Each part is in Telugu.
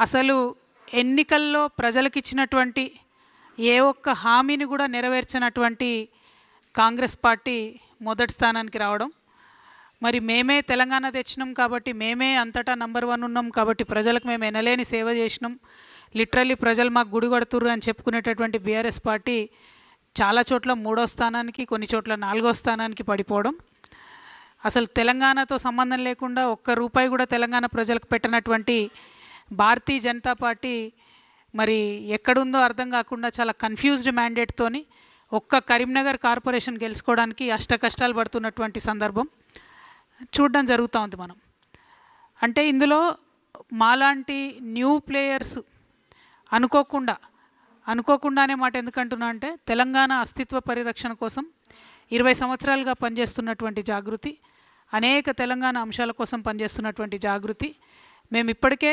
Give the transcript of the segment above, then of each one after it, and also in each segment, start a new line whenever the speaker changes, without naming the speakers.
అసలు ఎన్నికల్లో ప్రజలకు ఇచ్చినటువంటి ఏ ఒక్క హామీని కూడా నెరవేర్చినటువంటి కాంగ్రెస్ పార్టీ మొదటి స్థానానికి రావడం, మరి మేమే తెలంగాణ తెచ్చినాం కాబట్టి మేమే అంతటా నంబర్ 1 ఉన్నాం కాబట్టి ప్రజలకు మేము ఎనలేని సేవ చేసినాం, లిటరల్లీ ప్రజలు మాకు గుడి కొడుతుర్రు అని చెప్పుకునేటటువంటి బీఆర్ఎస్ పార్టీ చాలా చోట్ల 3వ స్థానానికి, కొన్ని చోట్ల 4వ స్థానానికి పడిపోవడం, అసలు తెలంగాణతో సంబంధం లేకుండా ఒక్క రూపాయి కూడా తెలంగాణ ప్రజలకు పెట్టినటువంటి భారతీయ జనతా పార్టీ మరి ఎక్కడుందో అర్థం కాకుండా చాలా కన్ఫ్యూజ్డ్ మ్యాండేట్తోని ఒక్క కరీంనగర్ కార్పొరేషన్ గెలుచుకోవడానికి అష్టకష్టాలు పడుతున్నటువంటి సందర్భం చూడడం జరుగుతూ ఉంది మనం. అంటే ఇందులో మాలాంటి న్యూ ప్లేయర్స్ అనుకోకుండానే మాట ఎందుకంటున్నా అంటే తెలంగాణ అస్తిత్వ పరిరక్షణ కోసం 20 సంవత్సరాలుగా పనిచేస్తున్నటువంటి జాగృతి, అనేక తెలంగాణ అంశాల కోసం పనిచేస్తున్నటువంటి జాగృతి, మేము ఇప్పటికే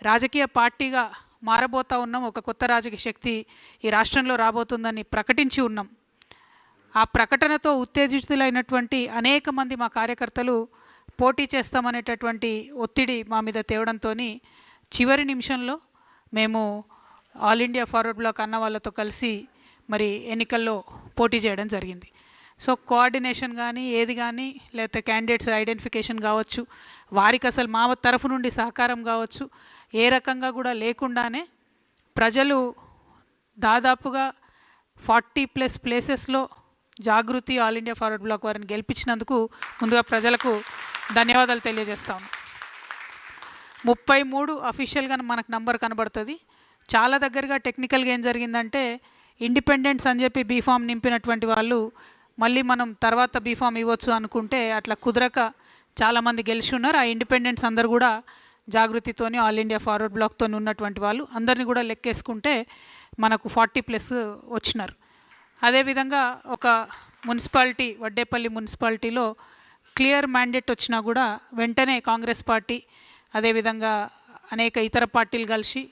రాజకీయ పార్టీగా మారబోతూ ఉన్నాం, ఒక కొత్త రాజకీయ శక్తి ఈ రాష్ట్రంలో రాబోతుందని ప్రకటించి ఉన్నాం. ఆ ప్రకటనతో ఉత్తేజితులైనటువంటి అనేక మంది మా కార్యకర్తలు పోటీ చేస్తామనేటటువంటి ఒత్తిడి మా మీద తేవడంతో చివరి నిమిషంలో మేము ఆల్ ఇండియా ఫార్వర్డ్ బ్లాక్ అన్న వాళ్ళతో కలిసి మరి ఎన్నికల్లో పోటీ చేయడం జరిగింది. సో కోఆర్డినేషన్ కానీ ఏది కానీ, లేకపోతే క్యాండిడేట్స్ ఐడెంటిఫికేషన్ కావచ్చు, వారికి అసలు మా తరఫు నుండి సహకారం కావచ్చు, ఏ రకంగా కూడా లేకుండానే ప్రజలు దాదాపుగా 40+ ప్లేసెస్లో జాగృతి ఆల్ ఇండియా ఫార్వర్డ్ బ్లాక్ వారిని గెలిపించినందుకు ముందుగా ప్రజలకు ధన్యవాదాలు తెలియజేస్తాను. 33 అఫీషియల్గా మనకు నంబర్ కనబడుతుంది. చాలా దగ్గరగా టెక్నికల్గా ఏం జరిగిందంటే ఇండిపెండెంట్స్ అని చెప్పి బీఫామ్ నింపినటువంటి వాళ్ళు మళ్ళీ మనం తర్వాత బీఫామ్ ఇవ్వచ్చు అనుకుంటే అట్లా కుదరక చాలామంది గెలిచి ఉన్నారు. ఆ ఇండిపెండెంట్స్ అందరు కూడా జాగృతితోని ఆల్ ఇండియా ఫార్వర్డ్ బ్లాక్తో ఉన్నటువంటి వాళ్ళు అందరినీ కూడా లెక్కేసుకుంటే మనకు 40+ వచ్చినారు. అదేవిధంగా ఒక మున్సిపాలిటీ, వడ్డేపల్లి మున్సిపాలిటీలో క్లియర్ మ్యాండేట్ వచ్చినా కూడా వెంటనే కాంగ్రెస్ పార్టీ అదేవిధంగా అనేక ఇతర పార్టీలు కలిసి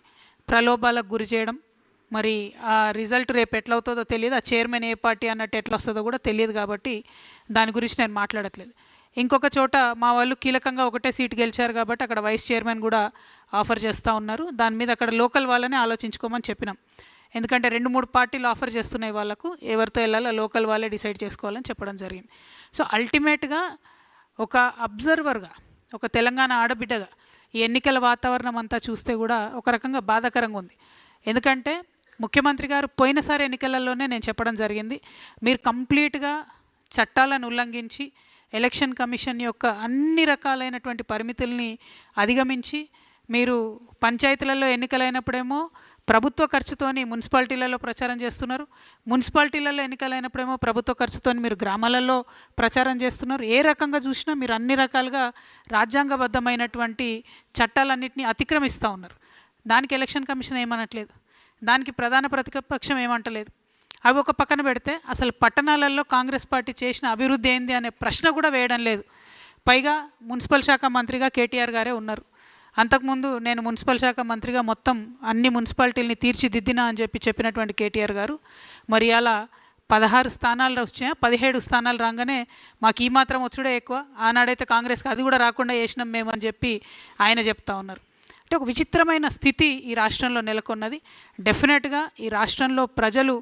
ప్రలోభాలకు గురి చేయడం, మరి ఆ రిజల్ట్ రేపు ఎట్లా అవుతుందో తెలియదు, ఆ చైర్మన్ ఏ పార్టీ అన్నట్టు ఎట్లా వస్తుందో కూడా తెలియదు, కాబట్టి దాని గురించి నేను మాట్లాడట్లేదు. ఇంకొక చోట మా వాళ్ళు కీలకంగా ఒకటే సీటు గెలిచారు కాబట్టి అక్కడ వైస్ చైర్మన్ కూడా ఆఫర్ చేస్తూ ఉన్నారు. దాని మీద అక్కడ లోకల్ వాళ్ళనే ఆలోచించుకోమని చెప్పినాం. ఎందుకంటే 2-3 పార్టీలు ఆఫర్ చేస్తున్నాయి, వాళ్ళకు ఎవరితో వెళ్ళాలో లోకల్ వాళ్ళే డిసైడ్ చేసుకోవాలని చెప్పడం జరిగింది. సో అల్టిమేట్గా ఒక అబ్జర్వర్గా, ఒక తెలంగాణ ఆడబిడ్డగా ఈ ఎన్నికల వాతావరణం అంతా చూస్తే కూడా ఒక రకంగా బాధాకరంగా ఉంది. ఎందుకంటే ముఖ్యమంత్రి గారు పోయినసారి ఎన్నికలలోనే నేను చెప్పడం జరిగింది, మీరు కంప్లీట్గా చట్టాలను ఉల్లంఘించి ఎలక్షన్ కమిషన్ యొక్క అన్ని రకాలైనటువంటి పరిమితుల్ని అధిగమించి మీరు పంచాయతీలలో ఎన్నికలైనప్పుడేమో ప్రభుత్వ ఖర్చుతోని మున్సిపాలిటీలలో ప్రచారం చేస్తున్నారు, మున్సిపాలిటీలలో ఎన్నికలైనప్పుడేమో ప్రభుత్వ ఖర్చుతోని మీరు గ్రామాలలో ప్రచారం చేస్తున్నారు. ఏ రకంగా చూసినా మీరు అన్ని రకాలుగా రాజ్యాంగబద్ధమైనటువంటి చట్టాలన్నింటినీ అతిక్రమిస్తూ ఉన్నారు. దానికి ఎలక్షన్ కమిషన్ ఏమనట్లేదు, దానికి ప్రధాన ప్రతిపక్షం ఏమంటలేదు. అవి ఒక పక్కన పెడితే అసలు పట్టణాలలో కాంగ్రెస్ పార్టీ చేసిన అభివృద్ధి ఏంది అనే ప్రశ్న కూడా వేయడం లేదు. పైగా మున్సిపల్ శాఖ మంత్రిగా కేటీఆర్ గారే ఉన్నారు. అంతకుముందు నేను మున్సిపల్ శాఖ మంత్రిగా మొత్తం అన్ని మున్సిపాలిటీలని తీర్చిదిద్దినా అని చెప్పినటువంటి కేటీఆర్ గారు మరి అలా 16 స్థానాలు వచ్చినా 17 స్థానాలు రాగానే మాకు ఈ మాత్రం వచ్చుడే ఎక్కువ, ఆనాడైతే కాంగ్రెస్కి అది కూడా రాకుండా చేసినాం మేము అని చెప్పి ఆయన చెప్తా ఉన్నారు. అంటే ఒక విచిత్రమైన స్థితి ఈ రాష్ట్రంలో నెలకొన్నది. డెఫినెట్గా ఈ రాష్ట్రంలో ప్రజలు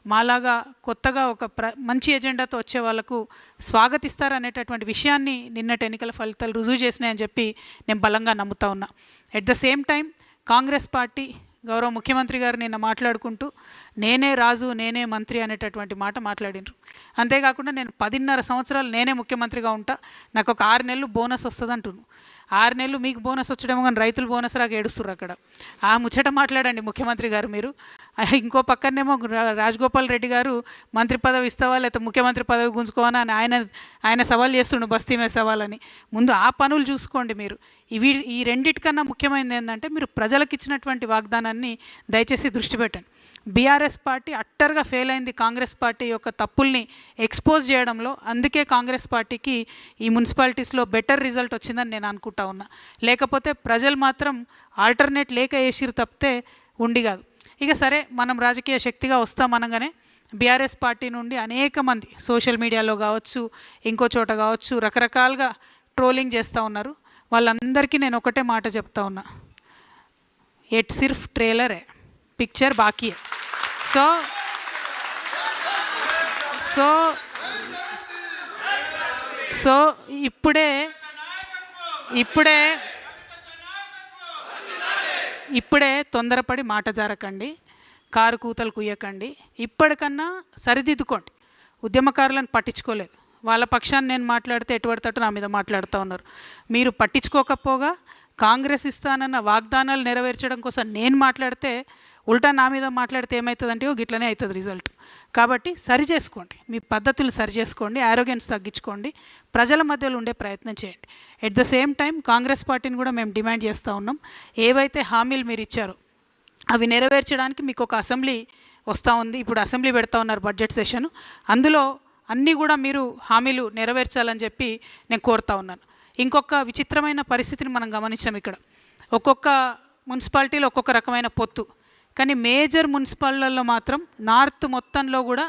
మాలాగా కొత్తగా ఒక మంచి ఎజెండాతో వచ్చే వాళ్ళకు స్వాగతిస్తారనేటటువంటి విషయాన్ని నిన్నటి ఎన్నికల ఫలితాలు రుజువు చేసినాయని చెప్పి నేను బలంగా నమ్ముతా ఉన్నా. At the same time Congress party గౌరవ ముఖ్యమంత్రి గారు నిన్న మాట్లాడుకుంటూ నేనే రాజు నేనే మంత్రి అనేటటువంటి మాట మాట్లాడినారు. అంతేకాకుండా నేను 10.5 సంవత్సరాలు నేనే ముఖ్యమంత్రిగా ఉంటా, నాకు ఒక 6 నెలలు బోనస్ వస్తుంది అంటున్నాను. 6 నెలలు మీకు బోనస్ వచ్చడమో కానీ రైతులు బోనస్ రాక ఏడుస్తున్నారు అక్కడ. ఆ ముచ్చట మాట్లాడండి ముఖ్యమంత్రి గారు మీరు. ఇంకో పక్కనేమో రాజగోపాల్ రెడ్డి గారు మంత్రి పదవి ఇస్తావా లేకపోతే ముఖ్యమంత్రి పదవి గుంజుకోవా అని ఆయన సవాల్ చేస్తుండు, బస్తీ మీద సవాలని. ముందు ఆ పనులు చూసుకోండి మీరు. ఈ రెండిటికన్నా ముఖ్యమైనది ఏంటంటే మీరు ప్రజలకు ఇచ్చినటువంటి వాగ్దానాన్ని దయచేసి దృష్టి పెట్టండి. బీఆర్ఎస్ పార్టీ అట్టర్గా ఫెయిల్ అయింది కాంగ్రెస్ పార్టీ యొక్క తప్పుల్ని ఎక్స్పోజ్ చేయడంలో. అందుకే కాంగ్రెస్ పార్టీకి ఈ మున్సిపాలిటీస్లో బెటర్ రిజల్ట్ వచ్చిందని నేను అనుకుంటా ఉన్నా. లేకపోతే ప్రజలు మాత్రం ఆల్టర్నేట్ లేక వేసిరు తప్పితే ఉండి కాదు. ఇక సరే మనం రాజకీయ శక్తిగా వస్తామనగానే బీఆర్ఎస్ పార్టీ నుండి అనేక మంది సోషల్ మీడియాలో కావచ్చు, ఇంకో చోట కావచ్చు, రకరకాలుగా ట్రోలింగ్ చేస్తూ ఉన్నారు. వాళ్ళందరికీ నేను ఒకటే మాట చెప్తా ఉన్నా, ये सिर्फ ट्रेलर है, पिक्चर बाकी है। सो सो सो ఇప్పుడే ఇప్పుడే ఇప్పుడే తొందరపడి మాట జారకండి, కారు కూతలు కుయ్యకండి, ఇప్పటికన్నా సరిదిద్దుకోండి. ఉద్యమకారులను పట్టించుకోలేదు, వాళ్ళ పక్షాన్ని నేను మాట్లాడితే ఎటువడతట్టు నా మీద మాట్లాడుతూ ఉన్నారు. మీరు పట్టించుకోకపోగా కాంగ్రెస్ ఇస్తానన్న వాగ్దానాలు నెరవేర్చడం కోసం నేను మాట్లాడితే ఉల్టా నా మీద మాట్లాడితే ఏమవుతుందంటే గిట్లనే అవుతుంది రిజల్ట్. కాబట్టి సరి చేసుకోండి, మీ పద్ధతులు సరి చేసుకోండి, ఆరోగ్యన్స్ తగ్గించుకోండి, ప్రజల మధ్యలో ఉండే ప్రయత్నం చేయండి. At the same time Congress పార్టీని కూడా మేము డిమాండ్ చేస్తూ ఉన్నాం, ఏవైతే హామీలు మీరు ఇచ్చారో అవి నెరవేర్చడానికి మీకు ఒక అసెంబ్లీ వస్తూ ఉంది. ఇప్పుడు అసెంబ్లీ పెడతా ఉన్నారు బడ్జెట్ సెషన్, అందులో అన్నీ కూడా మీరు హామీలు నెరవేర్చాలని చెప్పి నేను కోరుతా ఉన్నాను. ఇంకొక విచిత్రమైన పరిస్థితిని మనం గమనించాం. ఇక్కడ ఒక్కొక్క మున్సిపాలిటీలో ఒక్కొక్క రకమైన పొత్తు, కానీ మేజర్ మున్సిపాలిటీల్లో మాత్రం నార్త్ మొత్తంలో కూడా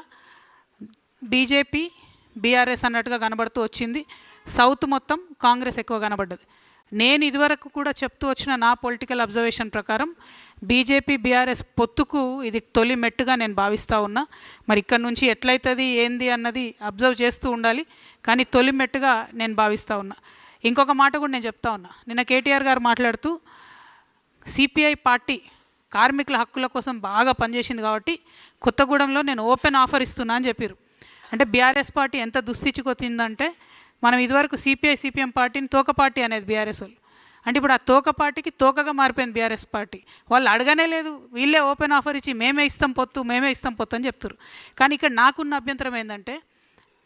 బీజేపీ బీఆర్ఎస్ అన్నట్టుగా కనబడుతూ వచ్చింది, సౌత్ మొత్తం కాంగ్రెస్ ఎక్కువ కనబడ్డది. నేను ఇదివరకు కూడా చెప్తూ వచ్చిన నా పొలిటికల్ అబ్జర్వేషన్ ప్రకారం బీజేపీ బీఆర్ఎస్ పొత్తుకు ఇది తొలి మెట్టుగా నేను భావిస్తూ ఉన్నా. మరి ఇక్కడ నుంచి ఎట్లయితుంది ఏంది అన్నది అబ్జర్వ్ చేస్తూ ఉండాలి, కానీ తొలి మెట్టుగా నేను భావిస్తూ ఉన్నా. ఇంకొక మాట కూడా నేను చెప్తా ఉన్నా, నిన్న కేటీఆర్ గారు మాట్లాడుతూ సిపిఐ పార్టీ కార్మికుల హక్కుల కోసం బాగా పనిచేసింది కాబట్టి కొత్తగూడెంలో నేను ఓపెన్ ఆఫర్ ఇస్తున్నా అని చెప్పారు. అంటే బీఆర్ఎస్ పార్టీ ఎంత దుస్థితికి వచ్చిందంటే, మనం ఇదివరకు సిపిఐ సిపిఎం పార్టీని తోక పార్టీ అనేది బీఆర్ఎస్ వాళ్ళు, అంటే ఇప్పుడు ఆ తోక పార్టీకి తోకగా మారిపోయింది బీఆర్ఎస్ పార్టీ. వాళ్ళు అడగనే లేదు, వీళ్ళే ఓపెన్ ఆఫర్ ఇచ్చి మేమే ఇస్తాం పొత్తు అని చెప్తారు. కానీ ఇక్కడ నాకున్న అభ్యంతరం ఏంటంటే,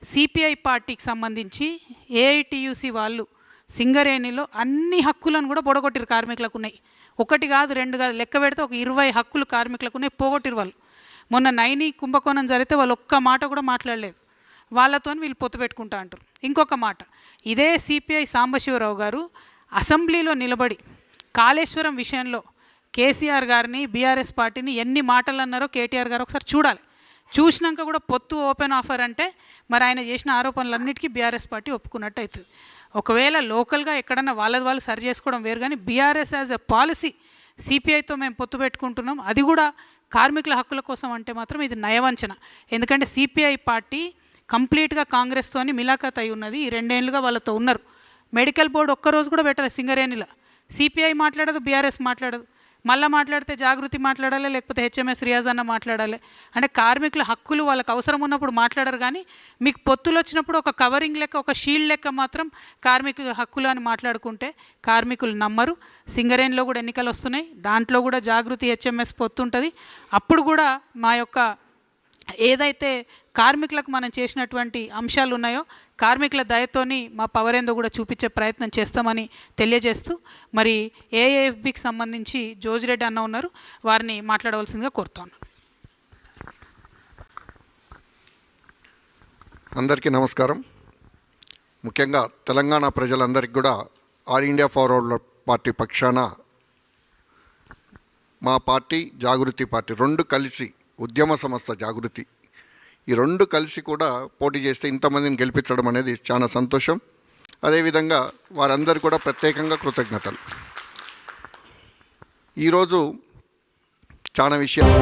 సిపిఐ పార్టీకి సంబంధించి ఏఐటియుసి వాళ్ళు సింగరేణిలో అన్ని హక్కులను కూడా పొడగొట్టిరు, కార్మికులకు ఉన్నాయి. ఒకటి కాదు రెండు కాదు, లెక్క పెడితే ఒక 20 హక్కులు కార్మికులకు ఉన్నాయి, పోగొట్టిరు వాళ్ళు. మొన్న నైని కుంభకోణం జరిగితే వాళ్ళు ఒక్క మాట కూడా మాట్లాడలేదు, వాళ్ళతో వీళ్ళు పొత్తు పెట్టుకుంటా అంటారు. ఇంకొక మాట, ఇదే సిపిఐ సాంబశివరావు గారు అసెంబ్లీలో నిలబడి కాళేశ్వరం విషయంలో కేసీఆర్ గారిని బీఆర్ఎస్ పార్టీని ఎన్ని మాటలు అన్నారో కేటీఆర్ గారు ఒకసారి చూడాలి. చూసినాక కూడా పొత్తు ఓపెన్ ఆఫర్ అంటే మరి ఆయన చేసిన ఆరోపణలన్నిటికీ బీఆర్ఎస్ పార్టీ ఒప్పుకున్నట్టు అవుతుంది. ఒకవేళ లోకల్గా ఎక్కడన్నా వాళ్ళది వాళ్ళు సరి చేసుకోవడం వేరు, కానీ బీఆర్ఎస్ యాజ్ ఎ పాలసీ సిపిఐతో మేము పొత్తు పెట్టుకుంటున్నాం, అది కూడా కార్మికుల హక్కుల కోసం అంటే మాత్రం ఇది నయవంచన. ఎందుకంటే సిపిఐ పార్టీ కంప్లీట్గా కాంగ్రెస్తోని మిలాఖత్ అయి ఉన్నది, ఈ 2 ఏళ్ళుగా వాళ్ళతో ఉన్నారు. మెడికల్ బోర్డు ఒక్కరోజు కూడా పెట్టలేదు సింగరేణిలో, సిపిఐ మాట్లాడదు, బీఆర్ఎస్ మాట్లాడదు. మళ్ళీ మాట్లాడితే జాగృతి మాట్లాడాలి, లేకపోతే హెచ్ఎంఎస్ రియాజ్ అన్న మాట్లాడాలి. అంటే కార్మికుల హక్కులు వాళ్ళకి అవసరం ఉన్నప్పుడు మాట్లాడరు, కానీ మీకు పొత్తులు వచ్చినప్పుడు ఒక కవరింగ్ లెక్క, ఒక షీల్డ్ లెక్క మాత్రం కార్మికుల హక్కులు అని మాట్లాడుకుంటే కార్మికులు నమ్మరు. సింగరేణిలో కూడా ఎన్నికలు వస్తున్నాయి, దాంట్లో కూడా జాగృతి హెచ్ఎంఎస్ పొత్తు ఉంటుంది. అప్పుడు కూడా మా యొక్క ఏదైతే కార్మికులకు మనం చేసినటువంటి అంశాలు ఉన్నాయో కార్మికుల దయతోని మా పవర్ ఏందో కూడా చూపించే ప్రయత్నం చేస్తామని తెలియజేస్తూ, మరి ఏఏఎఫ్బికి సంబంధించి జోజిరెడ్డి అన్న ఉన్నారు, వారిని మాట్లాడవలసిందిగా కోరుతాను.
అందరికీ నమస్కారం. ముఖ్యంగా తెలంగాణ ప్రజలందరికీ కూడా ఆల్ ఇండియా ఫార్వర్డ్ పార్టీ పక్షాన మా పార్టీ జాగృతి పార్టీ 2 కలిసి ఉద్యమ సంస్థ జాగృతి, ఈ 2 కలిసి కూడా పోటీ చేస్తే ఇంతమందిని గెలిపించడం అనేది చాలా సంతోషం. అదేవిధంగా వారందరూ కూడా ప్రత్యేకంగా కృతజ్ఞతలు. ఈరోజు చాలా విషయాలు